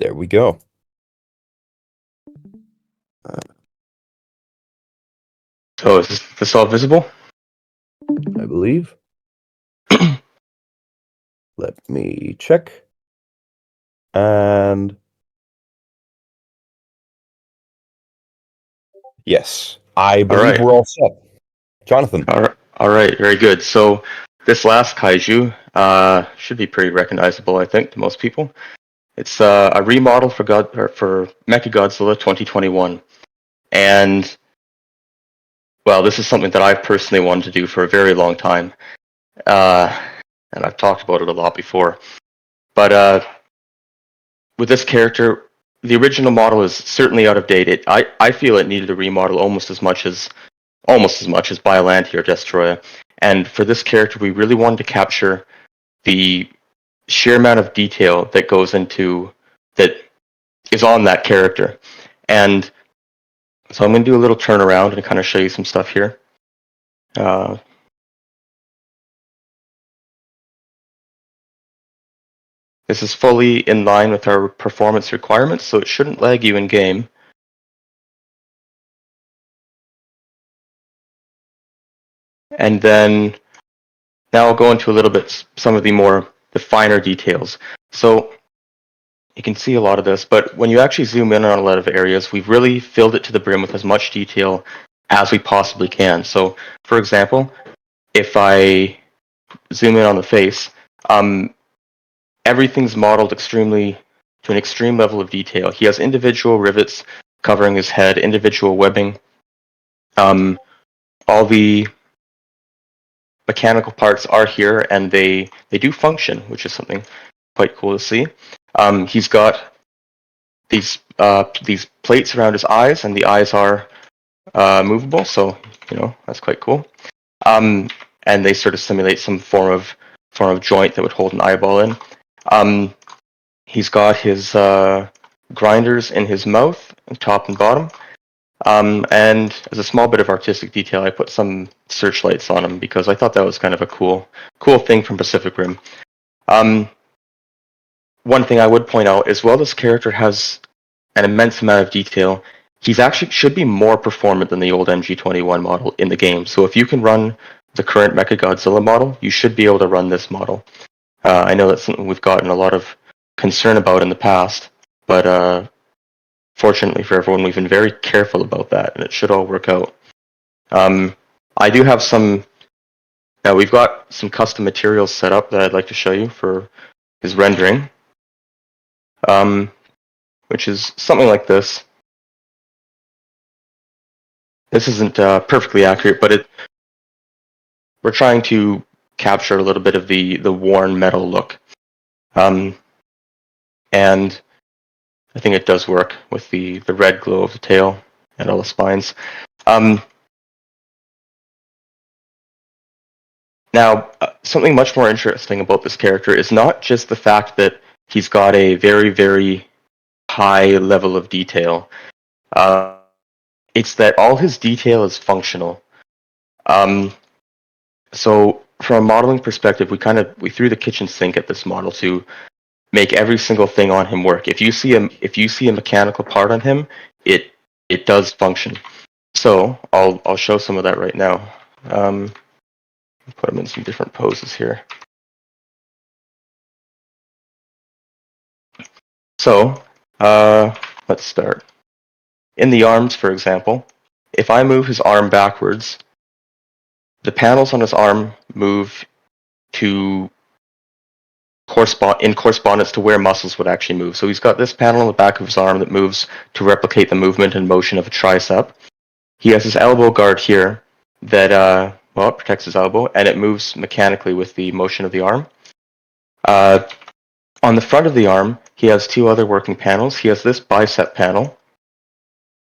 There we go. So is this all visible? I believe. Let me check. And yes, I believe we're all set. Jonathan. All right, very good. So this last kaiju should be pretty recognizable, I think, to most people. It's a remodel for MECHAGODZILLA 2021, and well, this is something that I've personally wanted to do for a very long time, and I've talked about it a lot before. But with this character, the original model is certainly out of date. I feel it needed a remodel almost as much as Biollante or Destroya. And for this character, we really wanted to capture the sheer amount of detail that goes into that is on that character. And so I'm going to do a little turnaround and kind of show you some stuff here. This is fully in line with our performance requirements, so it shouldn't lag you in game. And then now I'll go into a little bit some of the finer details. So you can see a lot of this, but when you actually zoom in on a lot of areas, we've really filled it to the brim with as much detail as we possibly can. So, for example, if I zoom in on the face, everything's modeled to an extreme level of detail. He has individual rivets covering his head, individual webbing. All the mechanical parts are here, and they do function, which is something quite cool to see. He's got these plates around his eyes, and the eyes are movable, so that's quite cool. And they sort of simulate some form of joint that would hold an eyeball in. He's got his grinders in his mouth, top and bottom. And as a small bit of artistic detail, I put some searchlights on him because I thought that was kind of a cool thing from Pacific Rim. One thing I would point out is, while this character has an immense amount of detail, he's actually should be more performant than the old MG21 model in the game. So if you can run the current MECHAGODZILLA model, you should be able to run this model. I know that's something we've gotten a lot of concern about in the past, but fortunately for everyone, we've been very careful about that, and it should all work out. I do have now we've got some custom materials set up that I'd like to show you for his rendering, which is something like this. This isn't perfectly accurate, but we're trying to capture a little bit of the worn metal look. And I think it does work with the red glow of the tail and all the spines. Now, something much more interesting about this character is not just the fact that he's got a very, very high level of detail. It's that all his detail is functional. So from a modeling perspective, we threw the kitchen sink at this model to make every single thing on him work. If you see a mechanical part on him, it does function. So I'll show some of that right now. Put him in some different poses here. So let's start. In the arms, for example, if I move his arm backwards, the panels on his arm move in correspondence to where muscles would actually move. So he's got this panel on the back of his arm that moves to replicate the movement and motion of a tricep. He has his elbow guard here that it protects his elbow, and it moves mechanically with the motion of the arm. On the front of the arm, he has two other working panels. He has this bicep panel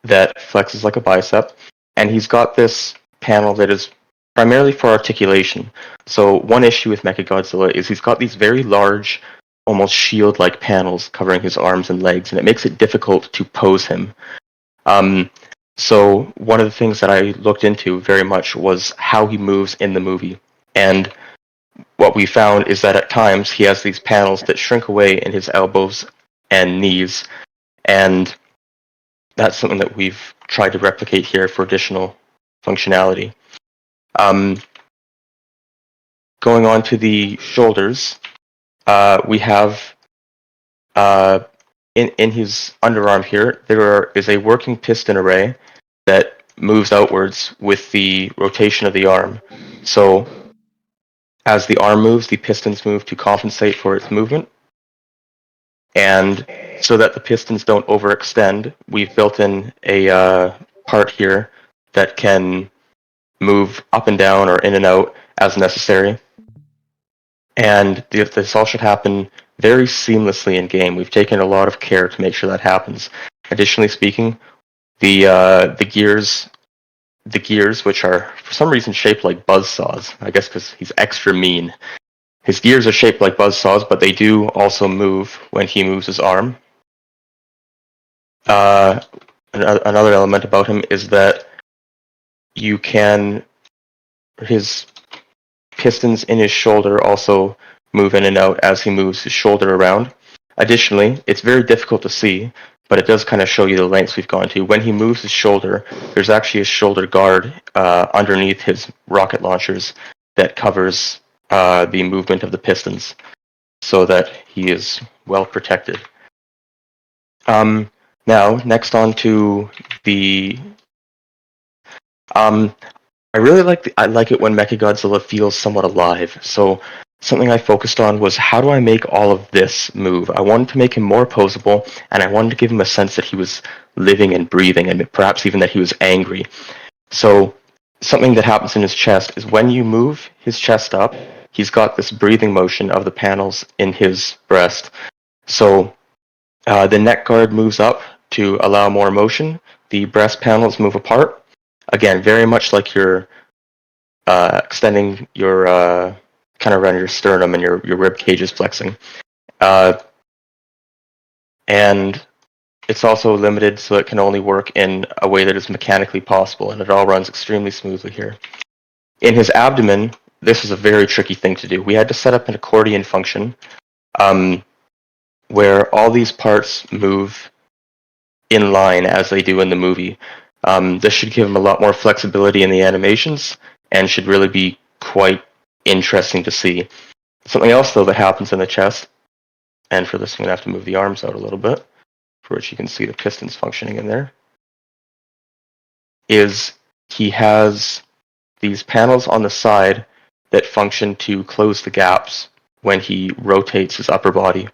that flexes like a bicep, and he's got this panel that is primarily for articulation. So one issue with MECHAGODZILLA is he's got these very large, almost shield-like panels covering his arms and legs, and it makes it difficult to pose him. So one of the things that I looked into very much was how he moves in the movie. And what we found is that at times he has these panels that shrink away in his elbows and knees, and that's something that we've tried to replicate here for additional functionality. Going on to the shoulders, we have in his underarm here, there is a working piston array that moves outwards with the rotation of the arm. So as the arm moves, the pistons move to compensate for its movement. And so that the pistons don't overextend, we've built in a part here that can move up and down or in and out as necessary. And this all should happen very seamlessly in game. We've taken a lot of care to make sure that happens. Additionally speaking, the gears, which are for some reason shaped like buzzsaws, I guess because he's extra mean. His gears are shaped like buzzsaws, but they do also move when he moves his arm. Another element about him is that his pistons in his shoulder also move in and out as he moves his shoulder around. Additionally, it's very difficult to see, but it does kind of show you the lengths we've gone to. When he moves his shoulder, there's actually a shoulder guard underneath his rocket launchers that covers the movement of the pistons so that he is well protected. Now, next on to the... I really like it when Mechagodzilla feels somewhat alive. So something I focused on was, how do I make all of this move? I wanted to make him more posable, and I wanted to give him a sense that he was living and breathing, and perhaps even that he was angry. So something that happens in his chest is when you move his chest up, he's got this breathing motion of the panels in his breast. So the neck guard moves up to allow more motion. The breast panels move apart. Again, very much like you're extending your kind of around your sternum and your rib cage is flexing. And it's also limited, so it can only work in a way that is mechanically possible, and it all runs extremely smoothly here. In his abdomen, this is a very tricky thing to do. We had to set up an accordion function where all these parts move in line as they do in the movie. This should give him a lot more flexibility in the animations and should really be quite interesting to see. Something else, though, that happens in the chest, and for this I'm going to have to move the arms out a little bit, for which you can see the pistons functioning in there, is he has these panels on the side that function to close the gaps when he rotates his upper body.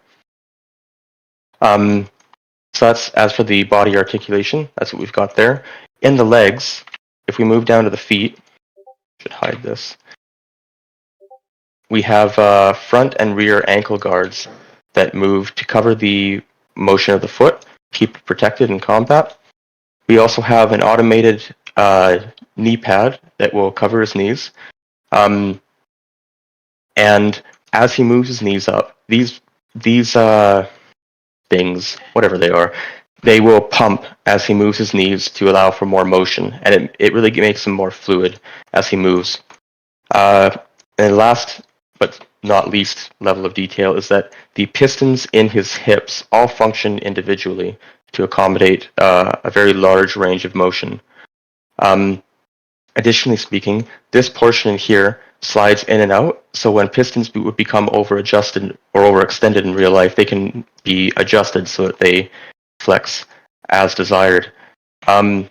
So that's, as for the body articulation, that's what we've got there. In the legs, if we move down to the feet, should hide this, we have front and rear ankle guards that move to cover the motion of the foot, keep it protected and compact. We also have an automated knee pad that will cover his knees. And as he moves his knees up, these things, whatever they are, they will pump as he moves his knees to allow for more motion, and it really makes him more fluid as he moves. And last but not least level of detail is that the pistons in his hips all function individually to accommodate a very large range of motion. Additionally speaking, this portion here slides in and out, so when pistons would become over-adjusted or overextended in real life, they can be adjusted so that they flex as desired. And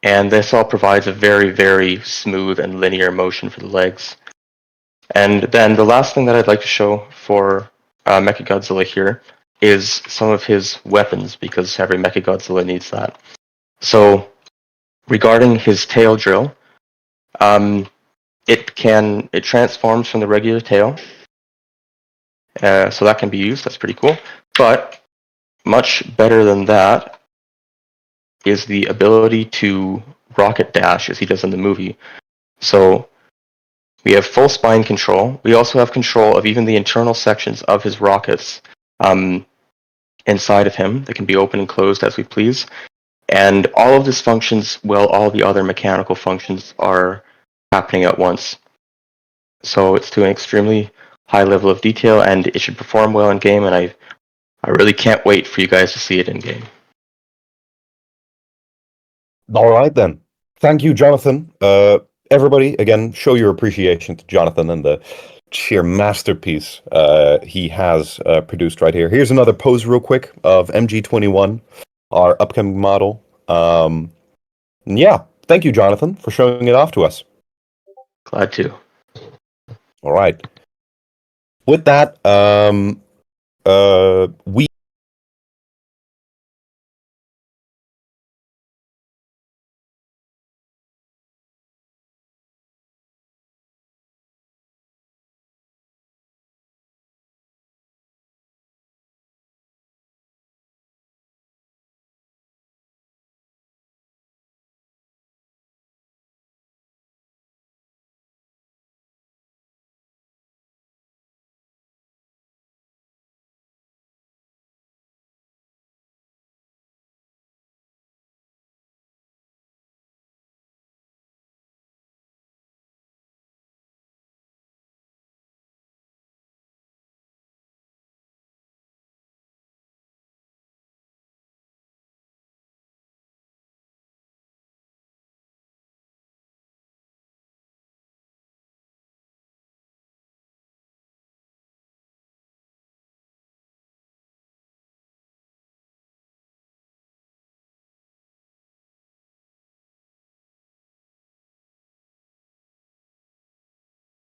this all provides a very, very smooth and linear motion for the legs. And then the last thing that I'd like to show for Mechagodzilla here is some of his weapons, because every Mechagodzilla needs that. So regarding his tail drill, it transforms from the regular tail, so that can be used. That's pretty cool. But much better than that is the ability to rocket dash, as he does in the movie. So we have full spine control. We also have control of even the internal sections of his rockets inside of him that can be open and closed as we please. And all of this functions while all the other mechanical functions are happening at once. So it's to an extremely high level of detail, and it should perform well in game, and I really can't wait for you guys to see it in game. All right, then. Thank you, Jonathan. Everybody, again, show your appreciation to Jonathan and the sheer masterpiece he has produced right here. Here's another pose real quick of MG21, our upcoming model. Yeah, thank you, Jonathan, for showing it off to us. Glad to. All right. With that, we